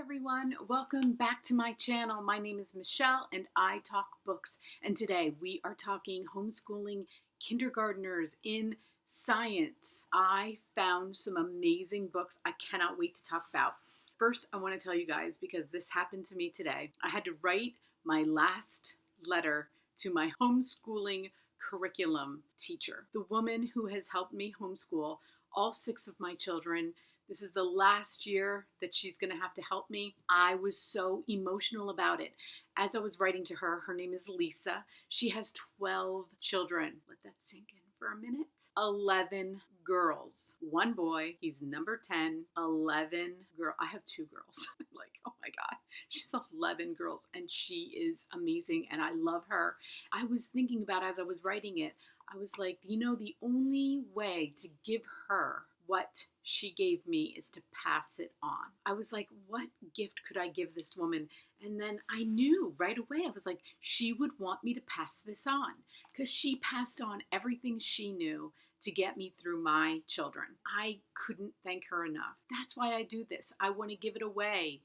Everyone, welcome back to my channel. My name is Michelle and I talk books, and today we are talking homeschooling kindergartners in science. I found some amazing books I cannot wait to talk about. First, I want to tell you guys, because this happened to me today, I had to write my last letter to my homeschooling curriculum teacher, the woman who has helped me homeschool all 6 of my children. This is the last year that she's going to have to help me. I was so emotional about it. As I was writing to her, her name is Lisa. She has 12 children. Let that sink in for a minute. 11 girls. 1 boy, he's number 10. 11 girls. I have 2 girls. Like, oh my God. She's 11 girls and she is amazing and I love her. I was thinking about, as I was writing it, I was like, the only way to give her what she gave me is to pass it on. I was like, what gift could I give this woman? And then I knew right away, I was like, she would want me to pass this on, because she passed on everything she knew to get me through my children. I couldn't thank her enough. That's why I do this. I want to give it away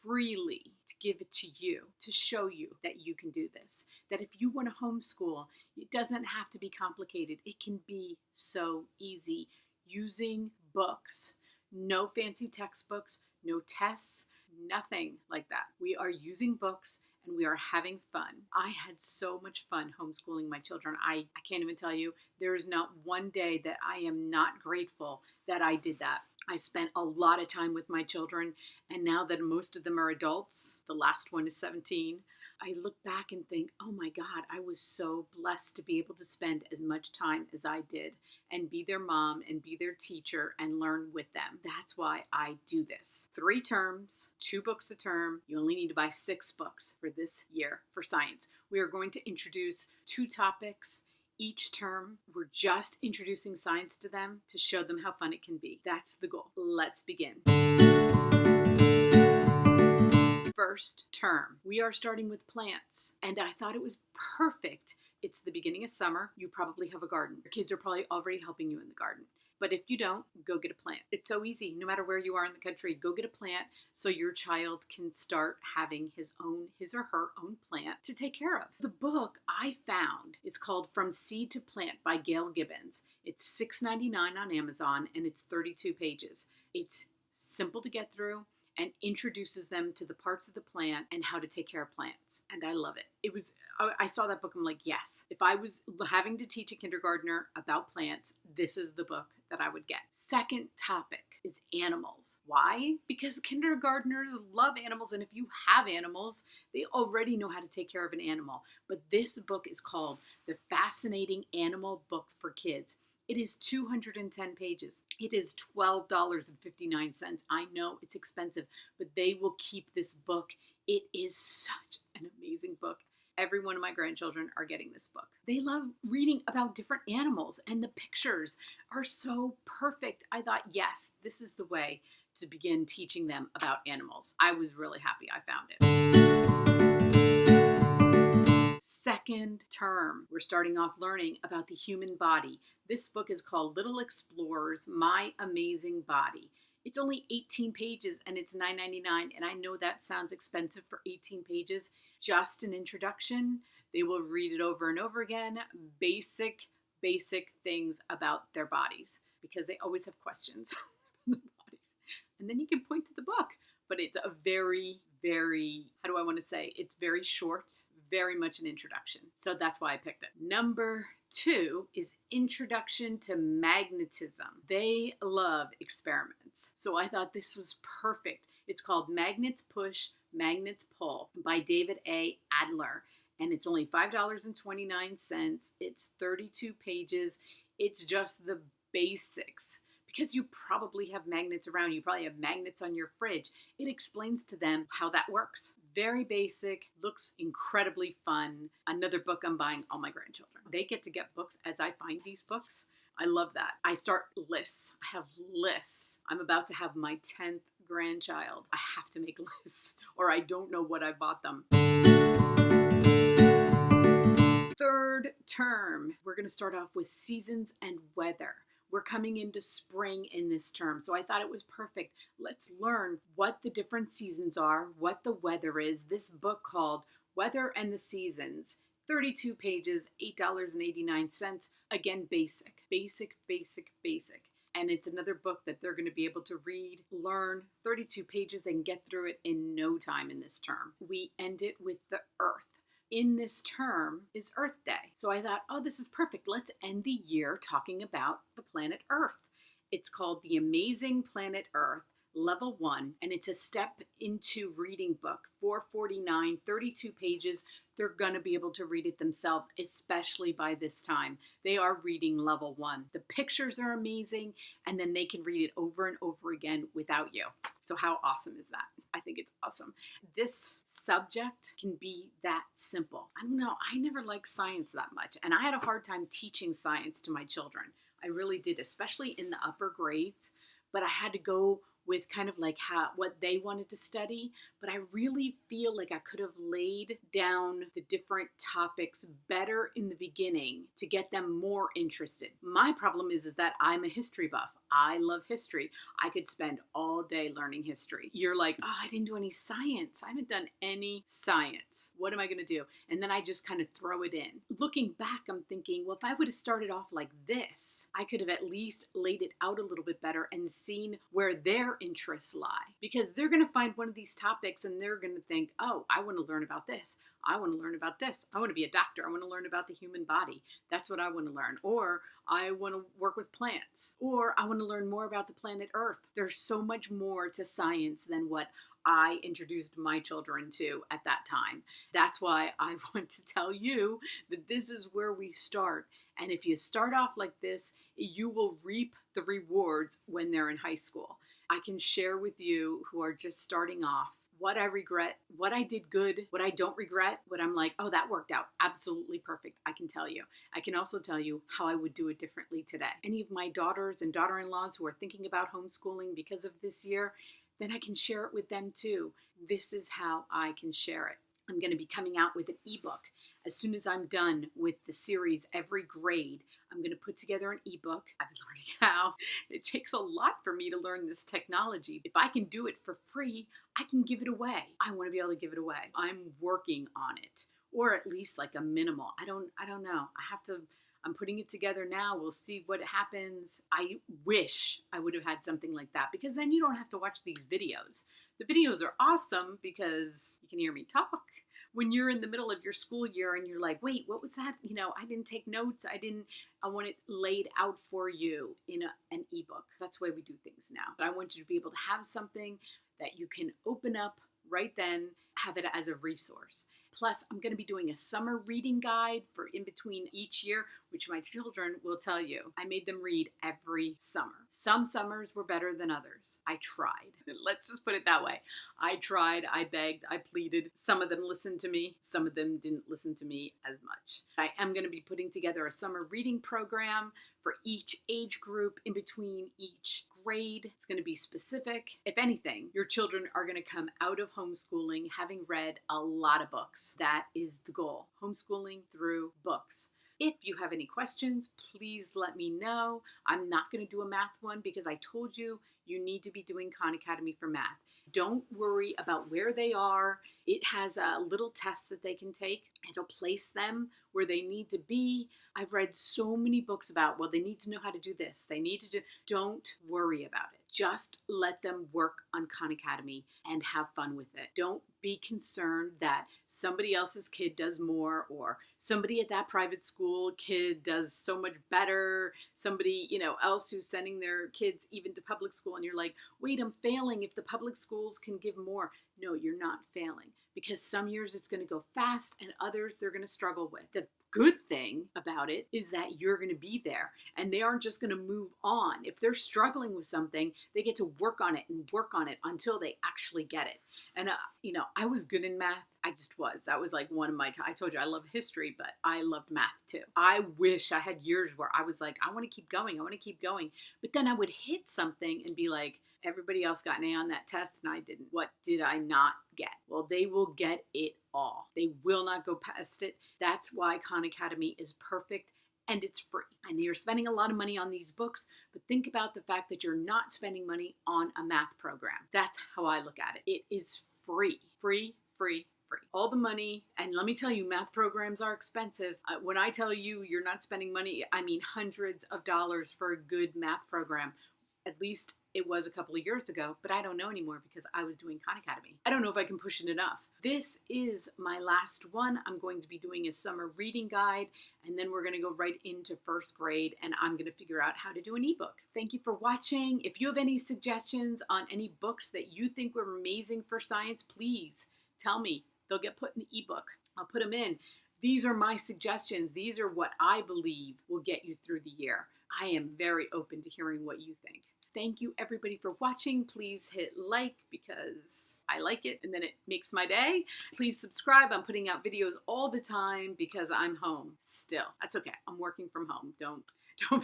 freely, to give it to you, to show you that you can do this. That if you want to homeschool, it doesn't have to be complicated. It can be so easy. Using books, no fancy textbooks, no tests, nothing like that. We are using books and we are having fun. I had so much fun homeschooling my children. I can't even tell you, there is not one day that I am not grateful that I did that. I spent a lot of time with my children, and now that most of them are adults, the last one is 17, I look back and think, oh my God, I was so blessed to be able to spend as much time as I did and be their mom and be their teacher and learn with them. That's why I do this. 3 terms, 2 books a term. You only need to buy 6 books for this year for science. We are going to introduce 2 topics each term. We're just introducing science to them to show them how fun it can be. That's the goal. Let's begin. First term, we are starting with plants, and I thought it was perfect. It's the beginning of summer. You probably have a garden. Your kids are probably already helping you in the garden. But if you don't, go get a plant. It's so easy. No matter where you are in the country, go get a plant so your child can start having his or her own plant to take care of. The book I found is called From Seed to Plant by Gail Gibbons. It's $6.99 on Amazon and it's 32 pages. It's simple to get through and introduces them to the parts of the plant and how to take care of plants. And I love it. I saw that book, I'm like, yes, if I was having to teach a kindergartner about plants, this is the book that I would get. Second topic is animals. Why? Because kindergartners love animals, and if you have animals, they already know how to take care of an animal. But this book is called The Fascinating Animal Book for Kids. It is 210 pages. It is $12.59. I know it's expensive, but they will keep this book. It is such an amazing book. Every one of my grandchildren are getting this book. They love reading about different animals, and the pictures are so perfect. I thought, yes, this is the way to begin teaching them about animals. I was really happy I found it. Second term, we're starting off learning about the human body. This book is called Little Explorers, My Amazing Body. It's only 18 pages and it's $9.99, and I know that sounds expensive for 18 pages. Just an introduction. They will read it over and over again. Basic things about their bodies, because they always have questions about the bodies. And then you can point to the book. But it's a very, it's very short, very much an introduction. So that's why I picked it. Number 2 is Introduction to Magnetism. They love experiments. So I thought this was perfect. It's called Magnets Push, Magnets Pull by David A. Adler. And it's only $5.29. It's 32 pages. It's just the basics. Because you probably have magnets around. You probably have magnets on your fridge. It explains to them how that works. Very basic, looks incredibly fun. Another book I'm buying all my grandchildren. They get to get books as I find these books. I love that. I start lists. I have lists. I'm about to have my 10th grandchild. I have to make lists or I don't know what I bought them. Third term, we're going to start off with seasons and weather. We're coming into spring in this term, so I thought it was perfect. Let's learn what the different seasons are, what the weather is. This book called Weather and the Seasons, 32 pages, $8.89. Again, basic, basic, basic, basic. And it's another book that they're going to be able to read, learn. 32 pages, they can get through it in no time in this term. We end it with the Earth. In this term is Earth Day. So I thought, oh, this is perfect. Let's end the year talking about the planet Earth. It's called The Amazing Planet Earth, Level 1, and it's a step into reading book. $4.49, 32 pages. They're going to be able to read it themselves, especially by this time. They are reading Level 1. The pictures are amazing, and then they can read it over and over again without you. So how awesome is that? I think it's awesome. This subject can be that simple. I don't know. I never liked science that much, and I had a hard time teaching science to my children. I really did, especially in the upper grades, but I had to go with kind of like what they wanted to study, but I really feel like I could have laid down the different topics better in the beginning to get them more interested. My problem is that I'm a history buff. I love history. I could spend all day learning history. You're like, oh, I didn't do any science. I haven't done any science. What am I going to do? And then I just kind of throw it in. Looking back, I'm thinking, well, if I would have started off like this, I could have at least laid it out a little bit better and seen where their interests lie. Because they're going to find one of these topics and they're going to think, oh, I want to learn about this. I want to learn about this. I want to be a doctor. I want to learn about the human body. That's what I want to learn. Or I want to work with plants. Or I want to learn more about the planet Earth. There's so much more to science than what I introduced my children to at that time. That's why I want to tell you that this is where we start. And if you start off like this, you will reap the rewards when they're in high school. I can share with you who are just starting off what I regret, what I did good, what I don't regret, what I'm like, oh, that worked out absolutely perfect. I can tell you. I can also tell you how I would do it differently today. Any of my daughters and daughter-in-laws who are thinking about homeschooling because of this year, then I can share it with them too. This is how I can share it. I'm going to be coming out with an ebook. As soon as I'm done with the series, every grade, I'm going to put together an ebook. I've been learning how. It takes a lot for me to learn this technology. If I can do it for free, I can give it away. I want to be able to give it away. I'm working on it, or at least like a minimal. I don't know. I'm putting it together now. We'll see what happens. I wish I would have had something like that, because then you don't have to watch these videos. The videos are awesome because you can hear me talk. When you're in the middle of your school year and you're like, wait, what was that? I didn't take notes. I want it laid out for you in an ebook. That's the way we do things now. But I want you to be able to have something that you can open up right then, have it as a resource. Plus, I'm going to be doing a summer reading guide for in between each year, which my children will tell you. I made them read every summer. Some summers were better than others. I tried. Let's just put it that way. I tried, I begged, I pleaded. Some of them listened to me. Some of them didn't listen to me as much. I am going to be putting together a summer reading program for each age group in between each grade. It's going to be specific. If anything, your children are going to come out of homeschooling having read a lot of books. That is the goal. Homeschooling through books. If you have any questions, please let me know. I'm not going to do a math one because I told you you need to be doing Khan Academy for math. Don't worry about where they are. It has a little test that they can take. It'll place them where they need to be. I've read so many books about, well, they need to know how to do this. They need to do, don't worry about it. Just let them work on Khan Academy and have fun with it. Don't be concerned that somebody else's kid does more, or somebody at that private school kid does so much better. Somebody, else who's sending their kids even to public school, and you're like, wait, I'm failing if the public schools can give more. No, you're not failing, because some years it's going to go fast and others they're going to struggle with. The good thing about it is that you're going to be there, and they aren't just going to move on. If they're struggling with something, they get to work on it and work on it until they actually get it. And, I was good in math. I just was. That was like one of my, I told you I love history, but I loved math too. I wish I had years where I was like, I want to keep going. I want to keep going. But then I would hit something and be like, everybody else got an A on that test and I didn't. What did I not get? Well, they will get it all. They will not go past it. That's why Khan Academy is perfect. and it's free. And you're spending a lot of money on these books, but think about the fact that you're not spending money on a math program. That's how I look at it. It is free, free, free, free. All the money, and let me tell you, math programs are expensive. When I tell you you're not spending money, I mean hundreds of dollars for a good math program. At least it was a couple of years ago, but I don't know anymore because I was doing Khan Academy. I don't know if I can push it enough. This is my last one. I'm going to be doing a summer reading guide, and then we're going to go right into first grade, and I'm going to figure out how to do an ebook. Thank you for watching. If you have any suggestions on any books that you think were amazing for science, please tell me. They'll get put in the ebook. I'll put them in. These are my suggestions. These are what I believe will get you through the year. I am very open to hearing what you think. Thank you everybody for watching. Please hit like because I like it and then it makes my day. Please subscribe. I'm putting out videos all the time because I'm home still. That's okay. I'm working from home. Don't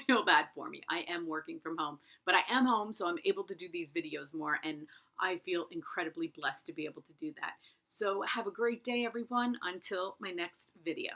feel bad for me. I am working from home, but I am home, so I'm able to do these videos more, and I feel incredibly blessed to be able to do that. So have a great day, everyone, until my next video.